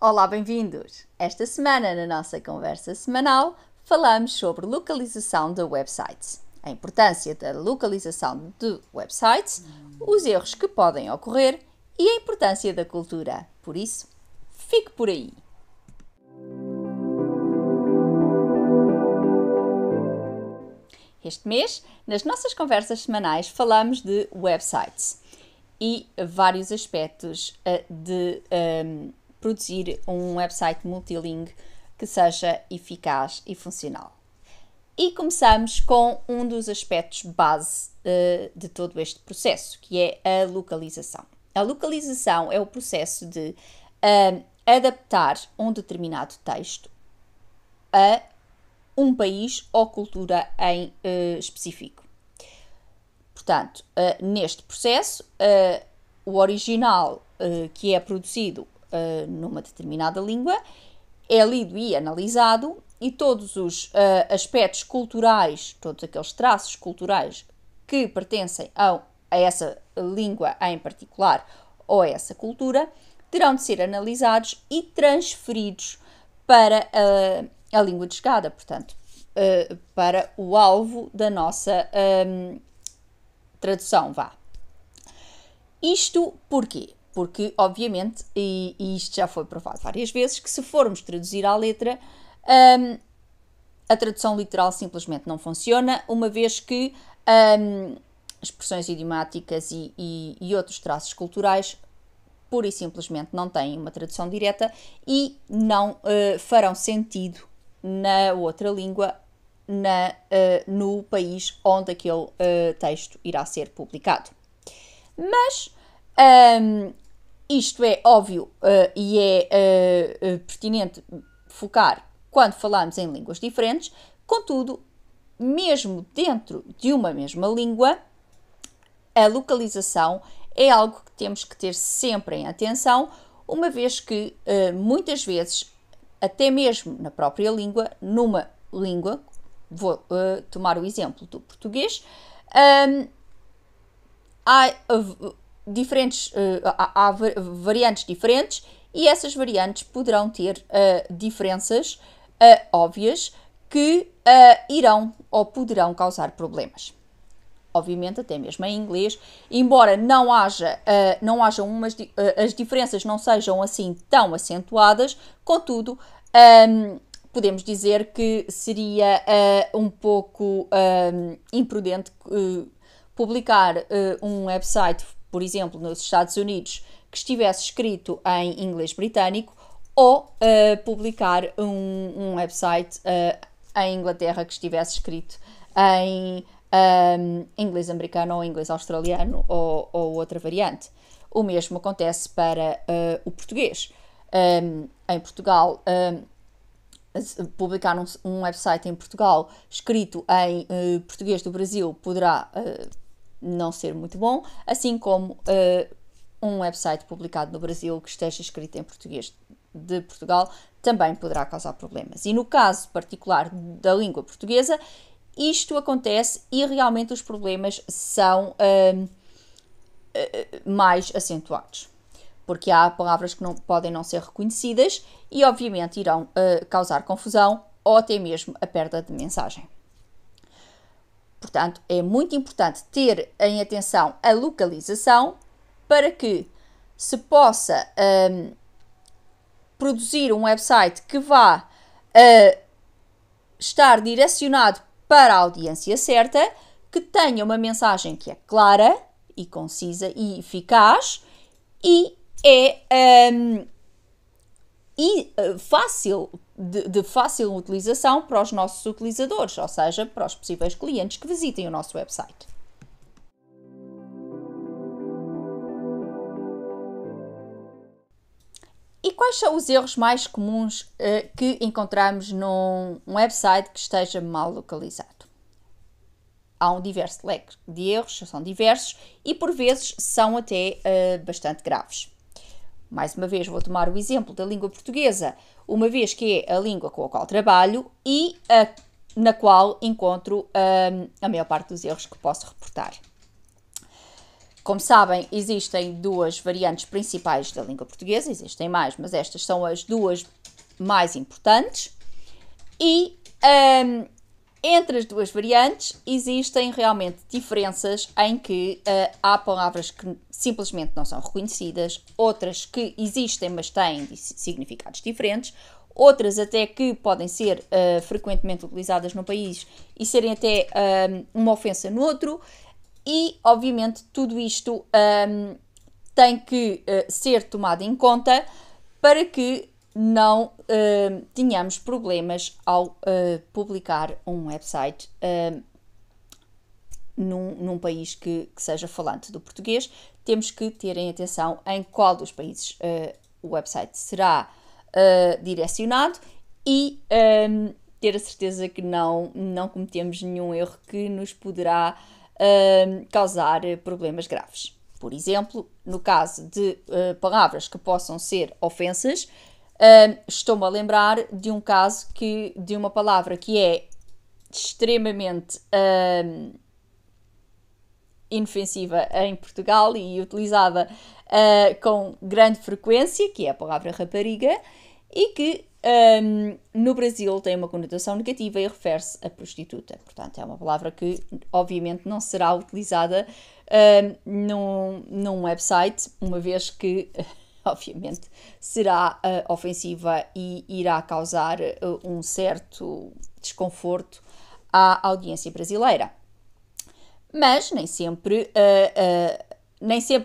Olá, bem-vindos! Esta semana, na nossa conversa semanal, falamos sobre localização de websites, a importância da localização de websites, os erros que podem ocorrer e a importância da cultura. Por isso, fique por aí! Este mês, nas nossas conversas semanais, falamos de websites e vários aspectos de produzir um website multilingue que seja eficaz e funcional. E começamos com um dos aspectos base de todo este processo, que é a localização. A localização é o processo de adaptar um determinado texto a um país ou cultura em específico. Portanto, neste processo, o original que é produzido numa determinada língua é lido e analisado e todos os aspectos culturais, todos aqueles traços culturais que pertencem a essa língua em particular ou a essa cultura, terão de ser analisados e transferidos para a língua de chegada, portanto, para o alvo da nossa tradução, vá. Isto porquê? Porque, obviamente, e isto já foi provado várias vezes, que se formos traduzir à letra, a tradução literal simplesmente não funciona, uma vez que expressões idiomáticas e outros traços culturais pura e simplesmente não têm uma tradução direta e não farão sentido na outra língua, no país onde aquele texto irá ser publicado. Mas isto é óbvio e é pertinente focar quando falamos em línguas diferentes, contudo, mesmo dentro de uma mesma língua, a localização é algo que temos que ter sempre em atenção, uma vez que muitas vezes, até mesmo na própria língua, numa língua, vou tomar o exemplo do português, há variantes diferentes e essas variantes poderão ter diferenças óbvias que irão ou poderão causar problemas. Obviamente, até mesmo em inglês, embora não haja as diferenças não sejam assim tão acentuadas, contudo, podemos dizer que seria um pouco imprudente publicar um website, por exemplo, nos Estados Unidos, que estivesse escrito em inglês britânico, ou publicar um website em Inglaterra que estivesse escrito em inglês americano ou inglês australiano ou outra variante. O mesmo acontece para o português. Em Portugal, publicar um website em Portugal escrito em português do Brasil poderá não ser muito bom, assim como um website publicado no Brasil que esteja escrito em português de Portugal também poderá causar problemas. E no caso particular da língua portuguesa, isto acontece e realmente os problemas são mais acentuados, porque há palavras que podem não ser reconhecidas e obviamente irão causar confusão ou até mesmo a perda de mensagem. Portanto, é muito importante ter em atenção a localização para que se possa produzir um website que vá estar direcionado para a audiência certa, que tenha uma mensagem que é clara e concisa e eficaz e fácil, de fácil utilização para os nossos utilizadores, ou seja, para os possíveis clientes que visitem o nosso website. E quais são os erros mais comuns que encontramos num website que esteja mal localizado? Há um diverso leque de erros, são diversos e por vezes são até bastante graves. Mais uma vez vou tomar o exemplo da língua portuguesa, uma vez que é a língua com a qual trabalho e na qual encontro a maior parte dos erros que posso reportar. Como sabem, existem duas variantes principais da língua portuguesa, existem mais, mas estas são as duas mais importantes. E entre as duas variantes existem realmente diferenças em que há palavras que simplesmente não são reconhecidas, outras que existem mas têm significados diferentes, outras até que podem ser frequentemente utilizadas num país e serem até uma ofensa no outro. E, obviamente, tudo isto tem que ser tomado em conta para que não tenhamos problemas ao publicar um website num país que seja falante do português. Temos que ter em atenção em qual dos países o website será direcionado e ter a certeza que não cometemos nenhum erro que nos poderá causar problemas graves. Por exemplo, no caso de palavras que possam ser ofensas, estou-me a lembrar de um caso de uma palavra que é extremamente inofensiva em Portugal e utilizada com grande frequência, que é a palavra rapariga, e que no Brasil tem uma conotação negativa e refere-se a prostituta. Portanto, é uma palavra que obviamente não será utilizada num website, uma vez que obviamente será ofensiva e irá causar um certo desconforto à audiência brasileira. Mas nem sempre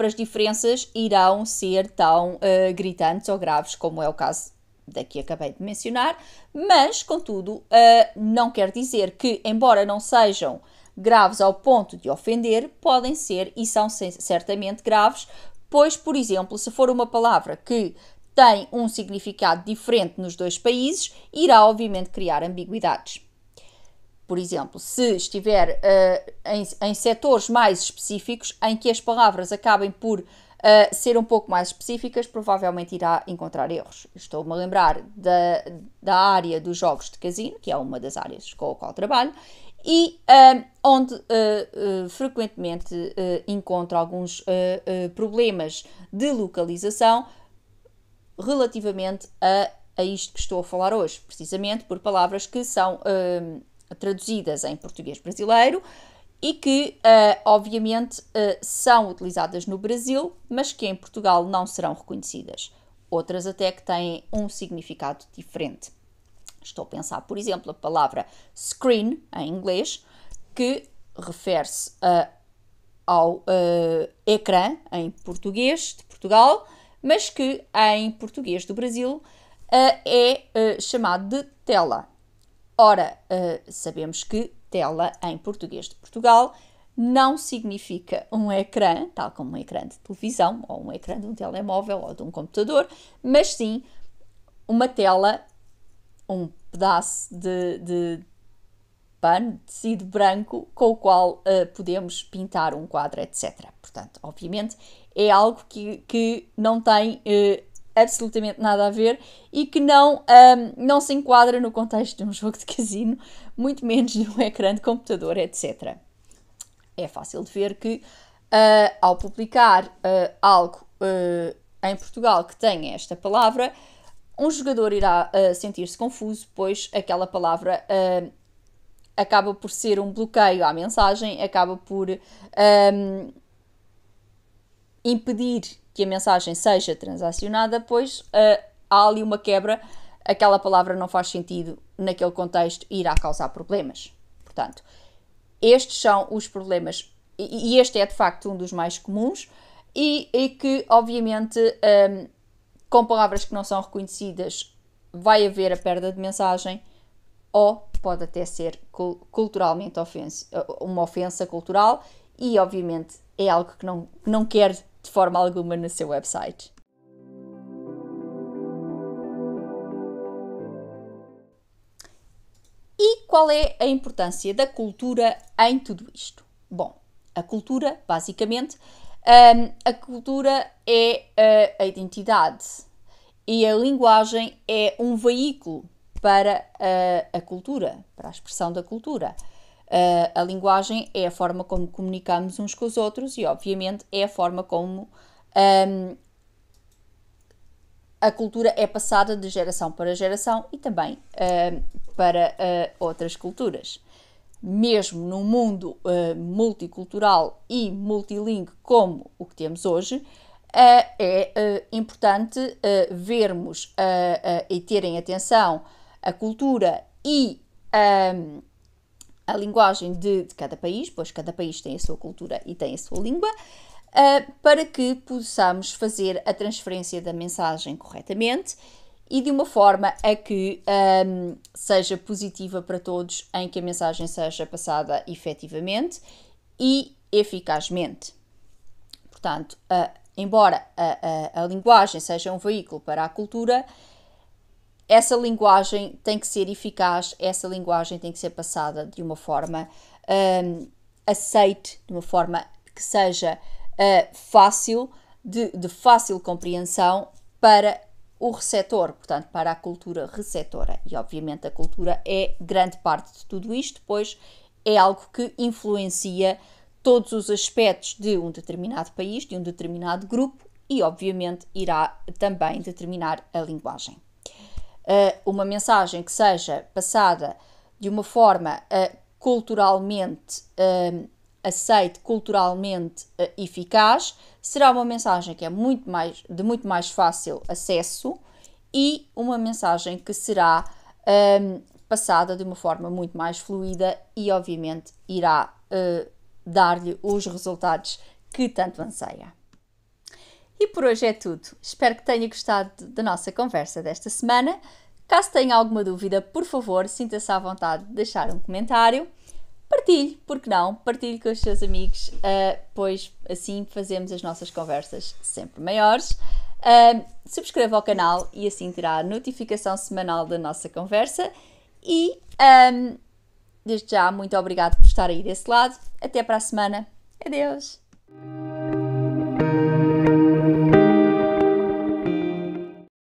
as diferenças irão ser tão gritantes ou graves como é o caso da que acabei de mencionar, mas, contudo, não quer dizer que, embora não sejam graves ao ponto de ofender, podem ser e são certamente graves, pois, por exemplo, se for uma palavra que tem um significado diferente nos dois países, irá obviamente criar ambiguidades. Por exemplo, se estiver em setores mais específicos, em que as palavras acabem por ser um pouco mais específicas, provavelmente irá encontrar erros. Estou-me a lembrar da área dos jogos de casino, que é uma das áreas com a qual trabalho, e onde frequentemente encontro alguns problemas de localização relativamente a isto que estou a falar hoje, precisamente por palavras que são traduzidas em português brasileiro e que, obviamente, são utilizadas no Brasil, mas que em Portugal não serão reconhecidas. Outras até que têm um significado diferente. Estou a pensar, por exemplo, a palavra screen, em inglês, que refere-se ao ecrã, em português de Portugal, mas que em português do Brasil é chamado de tela. Ora, sabemos que tela, em português de Portugal, não significa um ecrã, tal como um ecrã de televisão, ou um ecrã de um telemóvel, ou de um computador, mas sim uma tela, um pedaço de pano, de tecido branco, com o qual podemos pintar um quadro, etc. Portanto, obviamente, é algo que não tem absolutamente nada a ver e que não se enquadra no contexto de um jogo de casino, muito menos de um ecrã de computador, etc. É fácil de ver que ao publicar algo em Portugal que tenha esta palavra, um jogador irá sentir-se confuso, pois aquela palavra acaba por ser um bloqueio à mensagem, acaba por impedir que a mensagem seja transacionada, pois há ali uma quebra, aquela palavra não faz sentido naquele contexto e irá causar problemas. Portanto, estes são os problemas, e este é de facto um dos mais comuns, e que obviamente com palavras que não são reconhecidas vai haver a perda de mensagem, ou pode até ser culturalmente uma ofensa cultural, e obviamente é algo que não quer de forma alguma no seu website. E qual é a importância da cultura em tudo isto? Bom, a cultura, basicamente, a cultura é a identidade e a linguagem é um veículo para a cultura, para a expressão da cultura. A linguagem é a forma como comunicamos uns com os outros e, obviamente, é a forma como a cultura é passada de geração para geração e também para outras culturas. Mesmo num mundo multicultural e multilingue como o que temos hoje, é importante vermos e terem atenção a cultura e a linguagem de cada país, pois cada país tem a sua cultura e tem a sua língua, para que possamos fazer a transferência da mensagem corretamente e de uma forma a que seja positiva para todos, em que a mensagem seja passada efetivamente e eficazmente. Portanto, embora a linguagem seja um veículo para a cultura, essa linguagem tem que ser eficaz, essa linguagem tem que ser passada de uma forma aceite, de uma forma que seja fácil, de fácil compreensão para o receptor, portanto, para a cultura receptora. E, obviamente, a cultura é grande parte de tudo isto, pois é algo que influencia todos os aspectos de um determinado país, de um determinado grupo e, obviamente, irá também determinar a linguagem. Uma mensagem que seja passada de uma forma culturalmente aceite, culturalmente eficaz, será uma mensagem que é de muito mais fácil acesso e uma mensagem que será passada de uma forma muito mais fluida e, obviamente, irá dar-lhe os resultados que tanto anseia. E por hoje é tudo. Espero que tenha gostado da nossa conversa desta semana. Caso tenha alguma dúvida, por favor, sinta-se à vontade de deixar um comentário. Partilhe, porque não? Partilhe com os seus amigos, pois assim fazemos as nossas conversas sempre maiores. Subscreva ao canal e assim terá a notificação semanal da nossa conversa. E desde já, muito obrigado por estar aí desse lado. Até para a semana. Adeus!